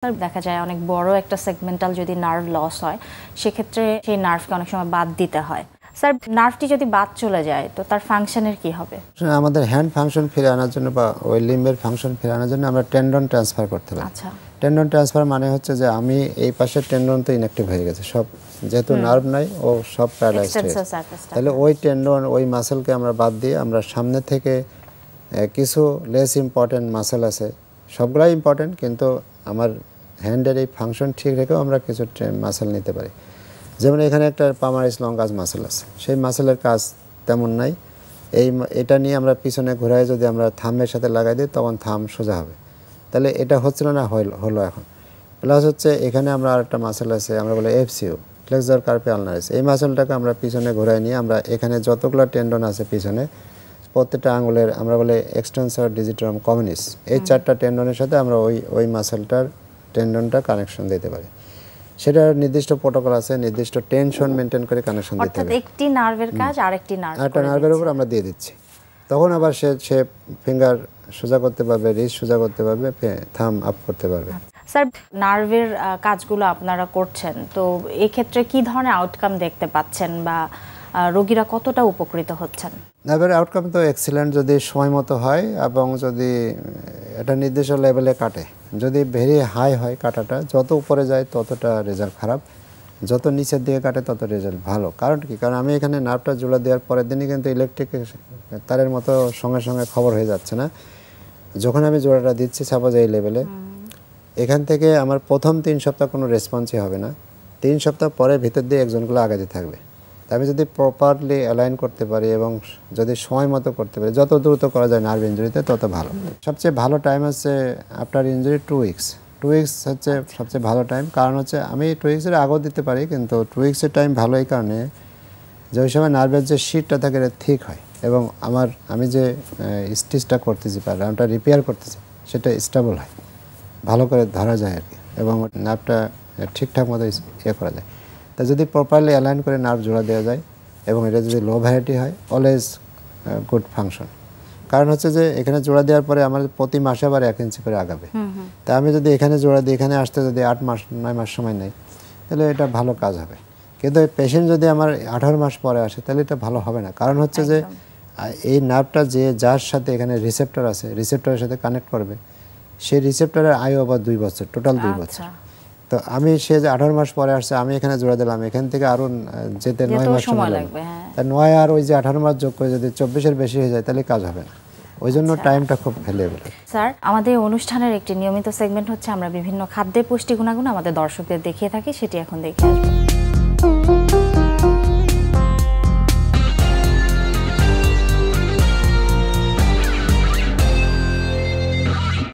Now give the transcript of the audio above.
Sir দেখা যায় অনেক বড় একটা সেগমেন্টাল যদি নার্ভ লস হয় সেক্ষেত্রে সেই নার্ভকে অনেক সময় বাদ দিতে হয়। স্যার নার্ভটি যদি বাদ চলে যায় তো তার ফাংশনের কি হবে? আমাদের হ্যান্ড ফাংশন ফিরে আনার জন্য বা ওই লিম্বের ফাংশন ফিরে আনার জন্য আমরা টেন্ডন ট্রান্সফার করতে পারি। আচ্ছা, টেন্ডন ট্রান্সফার মানে হচ্ছে যে আমি এই পাশের টেন্ডন তো ইনঅ্যাক্টিভ হয়ে গেছে, সব যেহেতু নার্ভ নাই ও সব প্যারালাইজড হয়ে গেছে, তাহলে ওই টেন্ডন ওই মাসেলকে আমরা বাদ দিয়ে আমরা সামনে থেকে কিছু লেস ইম্পর্টেন্ট মাসেল আছে, সবগুলাই ইম্পর্টেন্ট, কিন্তু আমার হ্যান্ডের এই ফাংশন ঠিক রেখেও আমরা কিছু মাসেল নিতে পারি। যেমন এখানে একটা পামারিস লঙ্গাস মাসেল আছে, সেই মাসেলের কাজ তেমন নাই, এটা নিয়ে আমরা পিছনে ঘোরায় যদি আমরা থামের সাথে লাগাই দিই তখন থাম সোজা হবে, তাহলে এটা হচ্ছিল না, হলো এখন। প্লাস হচ্ছে এখানে আমরা আরেকটা মাসেল আছে, আমরা বলে এফসিও, ফ্লেক্সর কার্পি আলনারিস, এই মাসেলটাকে আমরা পিছনে ঘোরায় নিয়ে আমরা এখানে যতগুলো টেন্ডন আছে পিছনে প্রত্যেকটা আঙুলের আমরা বলে এক্সটেন্সর ডিজিটাম কমিউনিস, এই চারটা টেন্ডনের সাথে আমরা ওই মাসেলটার টেন্ডনটা কানেকশন দিতে পারি। সেটা নির্দিষ্ট প্রোটোকল আছে, নির্দিষ্ট টেনশন মেনটেন করে কানেকশন দিতে হবে। অর্থাৎ একটি নার্ভের কাজ আরেকটি নার্ভের উপর আমরা দিয়ে দিচ্ছি, তখন আবার সে ফিঙ্গার সোজা করতে পারবে, রিস্ট সোজা করতে পারবে, থাম আপ করতে পারবে। স্যার নার্ভের কাজগুলো আপনারা করছেন, তো এই ক্ষেত্রে কি ধরনের আউটকাম দেখতে পাচ্ছেন বা রোগীরা কতটা উপকৃত হচ্ছেন? নার্ভের আউটকাম তো এক্সিলেন্ট যদি সময় মতো হয় এবং যদি এটা নির্দিষ্ট লেভেলে কাটে। যদি ভেরি হাই হয় কাটাটা, যত উপরে যায় ততটা রেজাল্ট খারাপ, যত নিচের দিকে কাটে তত রেজাল্ট ভালো। কারণ কি? কারণ আমি এখানে নার্ভটা জোড়া দেওয়ার পরের দিনই কিন্তু ইলেকট্রিক তারের মতো সঙ্গে সঙ্গে খবর হয়ে যাচ্ছে না। যখন আমি জোড়াটা দিচ্ছি সাপোজ এই লেভেলে, এখান থেকে আমার প্রথম 3 সপ্তাহ কোনো রেসপন্সই হবে না, 3 সপ্তাহ পরে ভিতর দিয়ে একজনগুলো আগাতে থাকবে। আমি যদি প্রপারলি অ্যালাইন করতে পারি এবং যদি সময় মতো করতে পারি, যত দ্রুত করা যায় নার্ভ ইঞ্জুরিতে তত ভালো। সবচেয়ে ভালো টাইম হচ্ছে আফটার ইঞ্জুরি 2 উইকস। 2 উইকস হচ্ছে সবচেয়ে ভালো টাইম। কারণ হচ্ছে আমি 2 উইক্সের আগেও দিতে পারি, কিন্তু 2 উইক্সের টাইম ভালো এই কারণে যে ওই সময় নার্ভের যে শিটটা থাকে এটা ঠিক হয় এবং আমি যে স্টিচটা করতেছি বা রাউন্ডটা রিপেয়ার করতেছি সেটা স্টেবল হয়, ভালো করে ধরা যায় আর কি, এবং নার্ভটা ঠিকঠাক মতো ইয়ে করা যায়। তা যদি প্রপারলি অ্যালাইন করে নার্ভ জোড়া দেওয়া যায় এবং এটা যদি লো ভ্যারাইটি হয়, অলওয়েজ গুড ফাংশন। কারণ হচ্ছে যে এখানে জোড়া দেওয়ার পরে আমার প্রতি মাসে আবার 1 ইঞ্চি করে আগাবে। তা আমি যদি এখানে জোড়া দিই, এখানে আসতে যদি 8 মাস 9 মাস সময় নেই, তাহলে এটা ভালো কাজ হবে। কিন্তু এই পেশেন্ট যদি আমার 18 মাস পরে আসে তাহলে এটা ভালো হবে না। কারণ হচ্ছে যে এই নার্ভটা যার সাথে এখানে রিসেপ্টর আছে, রিসেপ্টরের সাথে কানেক্ট করবে, সেই রিসেপ্টরের আয়ু আবার 2 বছর, টোটাল 2 বছর। তো আমি সে যে 18 মাস পরে আসছে, আমি এখানে জোড়া দিলাম, এখান থেকে আরও যেতে 9 মাস সময় লাগবে। তা 9 আর ওই যে 18 মাস যোগ করে যদি 24-এর বেশি হয়ে যায় তাহলে কাজ হবে না। ওই জন্য টাইমটা খুব ভ্যালুয়েবল। স্যার আমাদের অনুষ্ঠানের একটি নিয়মিত সেগমেন্ট হচ্ছে আমরা বিভিন্ন খাদ্যের পুষ্টি গুণাগুণ আমাদের দর্শকদের দেখিয়ে থাকি, সেটি এখন দেখে আসবো।